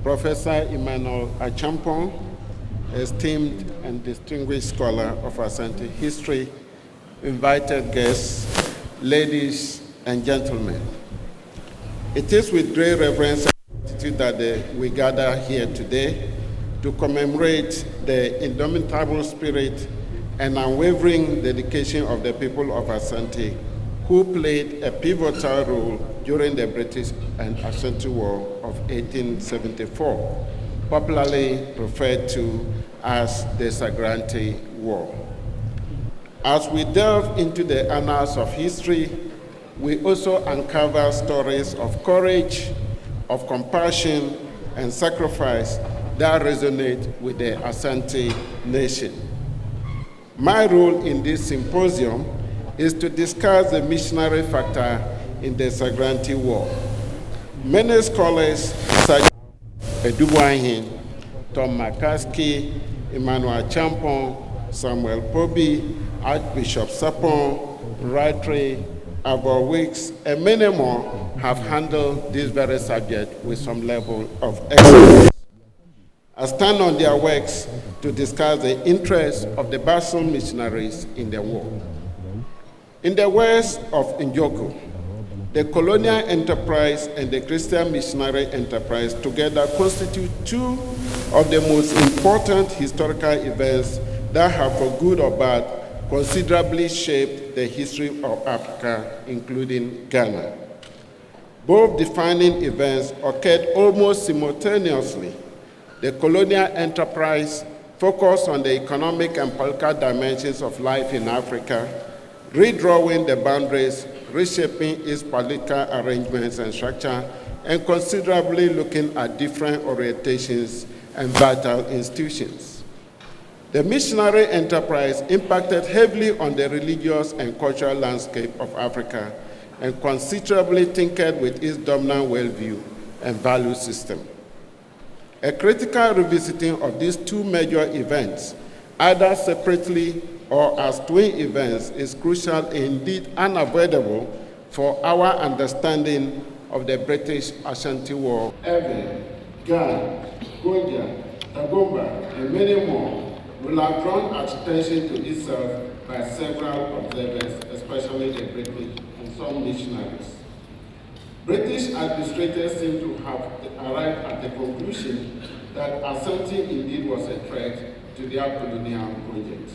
Professor Emmanuel Achampong, esteemed and distinguished scholar of Ashanti history, invited guests, ladies and gentlemen. It is with great reverence and gratitude that we gather here today to commemorate the indomitable spirit and unwavering dedication of the people of Ashanti, who played a pivotal role during the British and Ashanti War of 1874, popularly referred to as the Sagranti War. As we delve into the annals of history, we also uncover stories of courage, of compassion, and sacrifice that resonate with the Ashanti nation. My role in this symposium is to discuss the missionary factor in the Sagranti War. Many scholars such as Edubuahin, Tom McCaskey, Emmanuel Champong, Samuel Pobi, Archbishop Sapon, Rattray, Abel Wicks, and many more have handled this very subject with some level of excellence. I stand on their works to discuss the interests of the Basel missionaries in the war. In the words of Njoku, the colonial enterprise and the Christian missionary enterprise together constitute two of the most important historical events that have, for good or bad, considerably shaped the history of Africa, including Ghana. Both defining events occurred almost simultaneously. The colonial enterprise focused on the economic and political dimensions of life in Africa, redrawing the boundaries, reshaping its political arrangements and structure, and considerably looking at different orientations and vital institutions. The missionary enterprise impacted heavily on the religious and cultural landscape of Africa and considerably tinkered with its dominant worldview and value system. A critical revisiting of these two major events, either separately or as twin events, is crucial and indeed unavoidable for our understanding of the British Ashanti War. Evan, Gan, Gonja, Tagomba, and many more will have drawn attention to itself by several observers, especially the British and some missionaries. British administrators seem to have arrived at the conclusion that Ashanti indeed was a threat to their colonial project.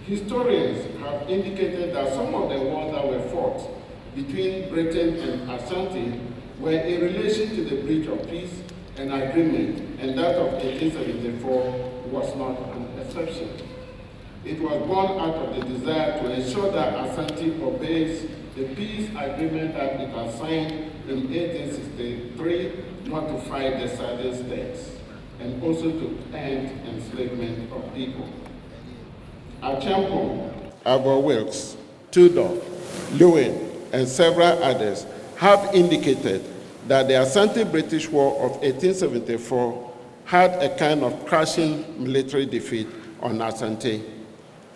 Historians have indicated that some of the wars that were fought between Britain and Ashanti were in relation to the breach of peace and agreement, and that of 1874 was not an exception. It was born out of the desire to ensure that Ashanti obeys the peace agreement that it had signed in 1863, not to fight the Southern states, and also to end enslavement of people. Achampong, Abel Wilkes, Tudor, Lewin, and several others have indicated that the Ashanti-British War of 1874 had a kind of crushing military defeat on Ashanti.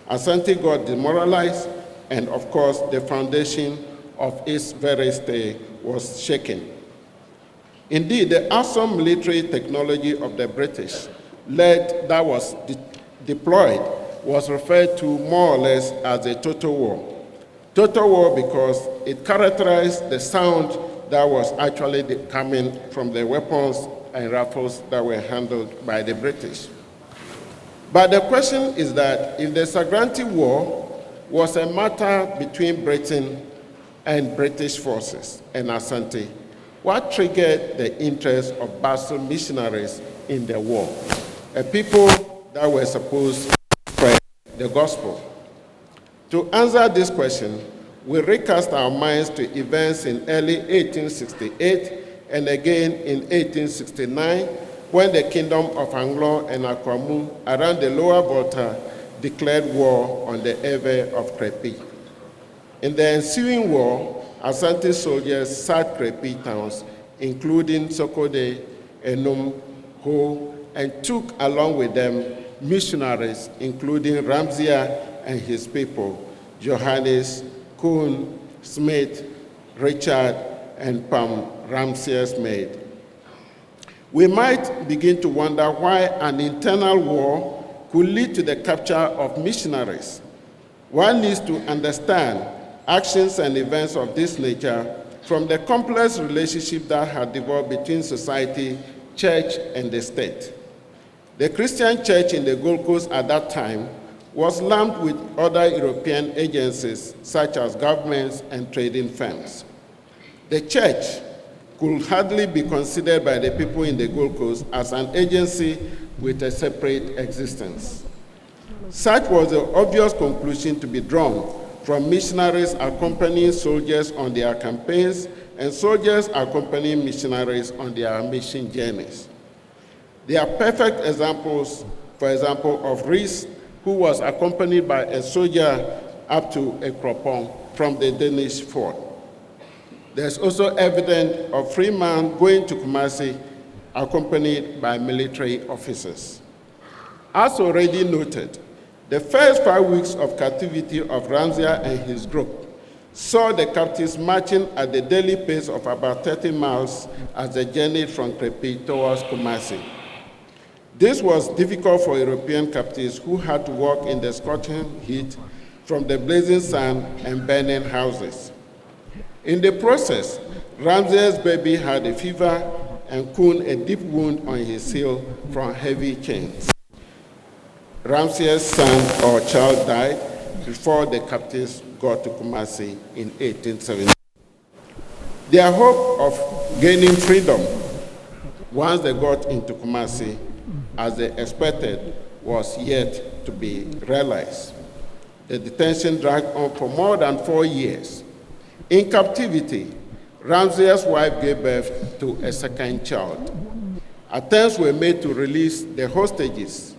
Ashanti got demoralized, and of course, the foundation of its very stay was shaken. Indeed, the awesome military technology of the British that was deployed was referred to more or less as a total war. Total war because it characterized the sound that was actually coming from the weapons and rifles that were handled by the British. But the question is that if the Sagranti War was a matter between Britain and British forces and Ashanti, what triggered the interest of Basel missionaries in the war? A people that were supposed to spread the gospel. To answer this question, we recast our minds to events in early 1868 and again in 1869, when the kingdom of Anglo and Akwamu around the lower Volta declared war on the Ewe of Crepi. In the ensuing war, Ashanti soldiers sacked Crepi towns, including Sokode, Enum, Ho, and took along with them missionaries, including Ramsey and his people, Johannes, Kuhn, Smith, Richard, and Pam, Ramsey's maid. We might begin to wonder why an internal war could lead to the capture of missionaries. One needs to understand actions and events of this nature from the complex relationship that had developed between society, church, and the state. The Christian church in the Gold Coast at that time was lumped with other European agencies, such as governments and trading firms. The church could hardly be considered by the people in the Gold Coast as an agency with a separate existence. Such was the obvious conclusion to be drawn from missionaries accompanying soldiers on their campaigns and soldiers accompanying missionaries on their mission journeys. They are perfect examples, for example, of Rees, who was accompanied by a soldier up to Ekropong from the Danish fort. There's also evidence of Freeman going to Kumasi accompanied by military officers. As already noted, the first 5 weeks of captivity of Ramsey and his group saw the captives marching at the daily pace of about 30 miles as they journeyed from Krepi towards Kumasi. This was difficult for European captives who had to walk in the scorching heat from the blazing sun and burning houses. In the process, Ramsey's baby had a fever and Kun a deep wound on his heel from heavy chains. Ramsey's son or child died before the captives got to Kumasi in 1870. Their hope of gaining freedom once they got into Kumasi, as they expected, was yet to be realized. The detention dragged on for more than 4 years. In captivity, Ramsey's wife gave birth to a second child. Attempts were made to release the hostages.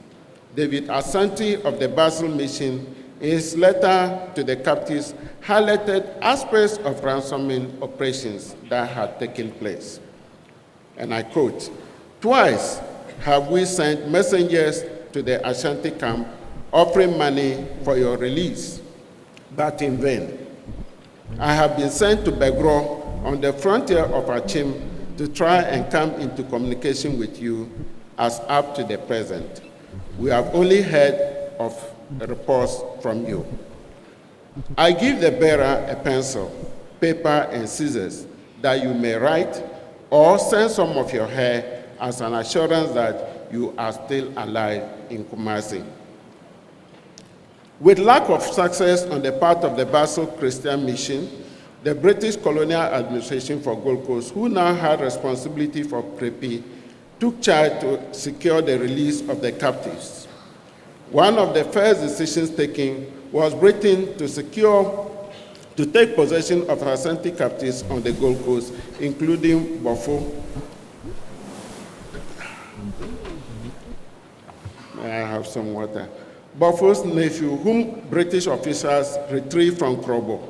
David Ashanti of the Basel Mission, in his letter to the captives, highlighted aspects of ransoming operations that had taken place. And I quote, "Twice have we sent messengers to the Ashanti camp offering money for your release, but in vain. I have been sent to Begro on the frontier of Achim to try and come into communication with you as up to the present. We have only heard of reports from you. I give the bearer a pencil, paper, and scissors that you may write or send some of your hair as an assurance that you are still alive in Kumasi." With lack of success on the part of the Basel Christian Mission, the British colonial administration for Gold Coast, who now had responsibility for Krepi, took charge to secure the release of the captives. One of the first decisions taken was Britain to take possession of Ashanti captives on the Gold Coast, including Bofo. I have some water. Bofo's nephew, whom British officers retrieved from Krobo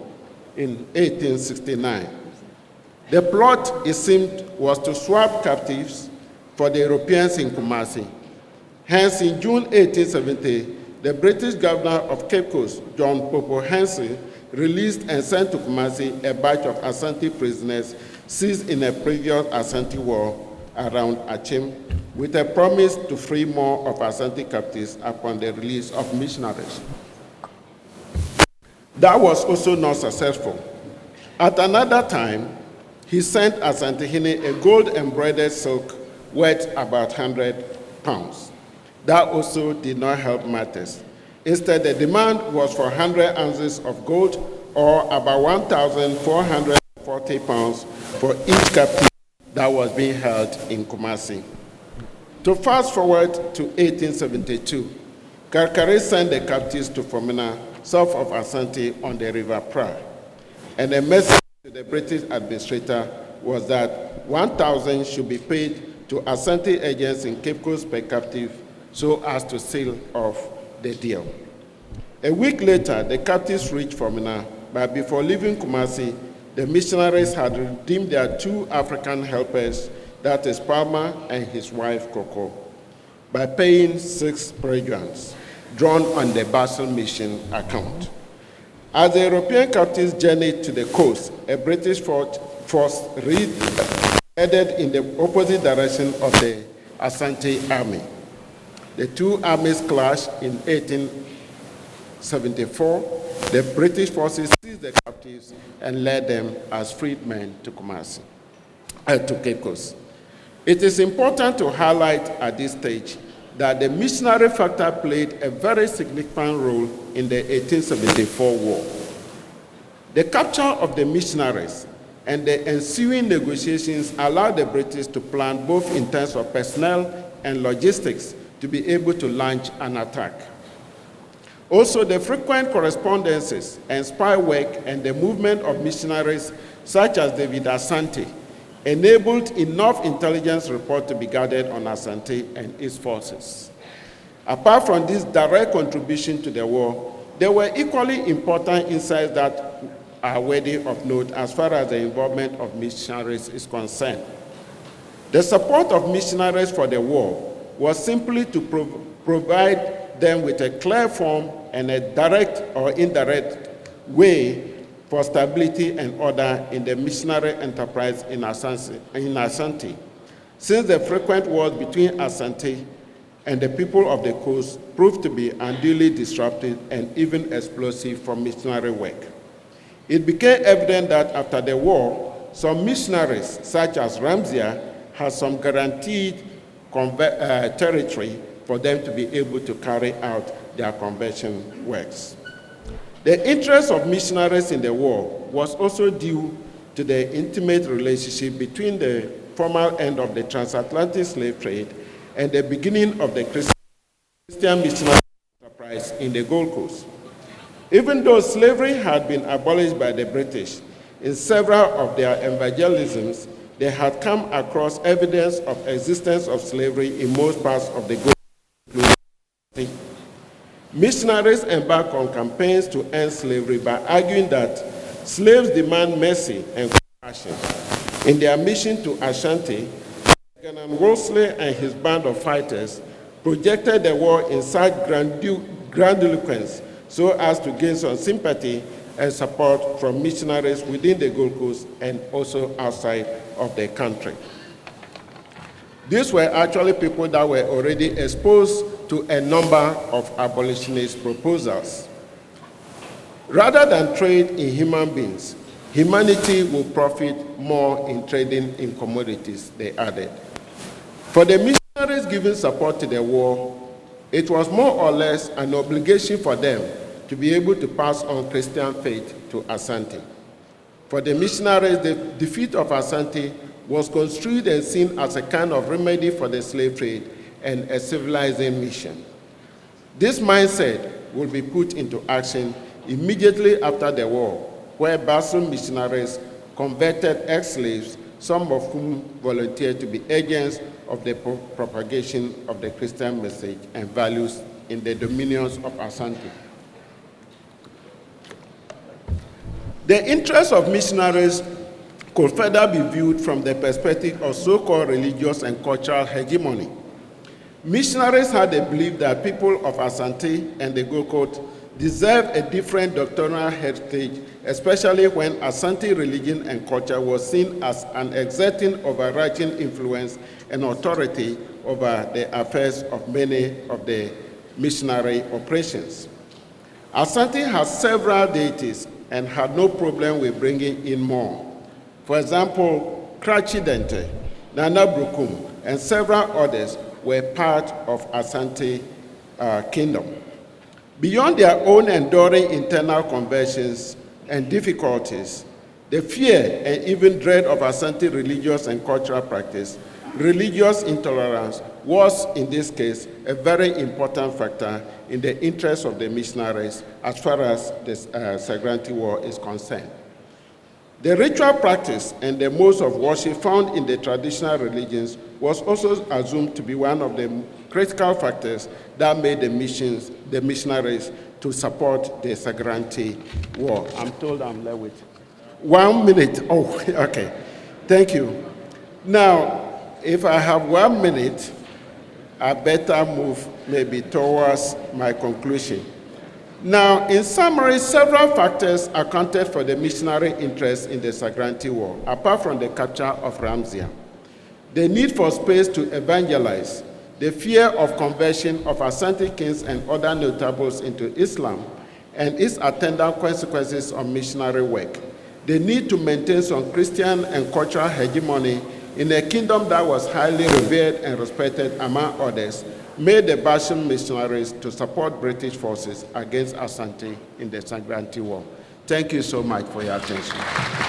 in 1869. The plot, it seemed, was to swap captives for the Europeans in Kumasi. Hence, in June 1870, the British governor of Cape Coast, John Popo Hensley, released and sent to Kumasi a batch of Ashanti prisoners seized in a previous Ashanti war around Achim, with a promise to free more of Ashanti captives upon the release of missionaries. That was also not successful. At another time, he sent Asantehene a gold-embroidered silk worth about 100 pounds. That also did not help matters. Instead, the demand was for 100 ounces of gold, or about 1,440 pounds for each captive that was being held in Kumasi. To fast forward to 1872, Karkare sent the captives to Fomena, south of Ashanti on the River Pra. And the message to the British administrator was that 1,000 should be paid to Ashanti agents in Cape Coast per captive so as to seal off the deal. A week later, the captives reached Fomena, but before leaving Kumasi, the missionaries had redeemed their 2 African helpers, that is Palmer and his wife Coco, by paying 6 Peruvians, drawn on the Basel Mission account. As the European captives journeyed to the coast, a British force headed in the opposite direction of the Ashanti army. The two armies clashed in 1874. The British forces seized the captives and led them as freedmen to Cape Coast. It is important to highlight at this stage that the missionary factor played a very significant role in the 1874 war. The capture of the missionaries and the ensuing negotiations allowed the British to plan both in terms of personnel and logistics to be able to launch an attack. Also, the frequent correspondences and spy work and the movement of missionaries such as David Ashanti enabled enough intelligence reports to be gathered on Ashanti and its forces. Apart from this direct contribution to the war, there were equally important insights that are worthy of note as far as the involvement of missionaries is concerned. The support of missionaries for the war was simply to provide them with a clear form and a direct or indirect way for stability and order in the missionary enterprise in Ashanti, since the frequent wars between Ashanti and the people of the coast proved to be unduly disruptive and even explosive for missionary work. It became evident that after the war, some missionaries, such as Ramsey, had some guaranteed territory for them to be able to carry out their conversion works. The interest of missionaries in the war was also due to the intimate relationship between the formal end of the transatlantic slave trade and the beginning of the Christian missionary enterprise in the Gold Coast. Even though slavery had been abolished by the British, in several of their evangelisms, they had come across evidence of existence of slavery in most parts of the Gold Coast. Missionaries embarked on campaigns to end slavery by arguing that slaves demand mercy and compassion. In their mission to Ashanti, Wolseley and his band of fighters projected the war in such grandiloquence so as to gain some sympathy and support from missionaries within the Gold Coast and also outside of the country. These were actually people that were already exposed to a number of abolitionist proposals. Rather than trade in human beings, humanity will profit more in trading in commodities, they added. For the missionaries giving support to the war, it was more or less an obligation for them to be able to pass on Christian faith to Ashanti. For the missionaries, the defeat of Ashanti was construed and seen as a kind of remedy for the slave trade and a civilizing mission. This mindset will be put into action immediately after the war, where Basel missionaries converted ex-slaves, some of whom volunteered to be agents of the propagation of the Christian message and values in the dominions of Ashanti. The interest of missionaries could further be viewed from the perspective of so-called religious and cultural hegemony. Missionaries had the belief that people of Ashanti and the Gold Coast deserved a different doctrinal heritage, especially when Ashanti religion and culture was seen as an exerting overarching influence and authority over the affairs of many of the missionary operations. Ashanti has several deities and had no problem with bringing in more. For example, Krachi Dente, Nana Brukum, and several others were part of Ashanti kingdom. Beyond their own enduring internal conversions and difficulties, the fear and even dread of Ashanti religious and cultural practice, religious intolerance was, in this case, a very important factor in the interest of the missionaries as far as the Sagranti War is concerned. The ritual practice and the modes of worship found in the traditional religions was also assumed to be one of the critical factors that made the missionaries to support the Sagranti War. I'm told I'm left with 1 minute. Oh, okay. Thank you. Now, if I have 1 minute, I better move maybe towards my conclusion. Now, in summary, several factors accounted for the missionary interest in the Sagranti War, apart from the capture of Ramsey. The need for space to evangelize, the fear of conversion of Ashanti kings and other notables into Islam, and its attendant consequences on missionary work. The need to maintain some Christian and cultural hegemony in a kingdom that was highly revered and respected among others, made the Bashan missionaries to support British forces against Ashanti in the Sangranti War. Thank you so much for your attention.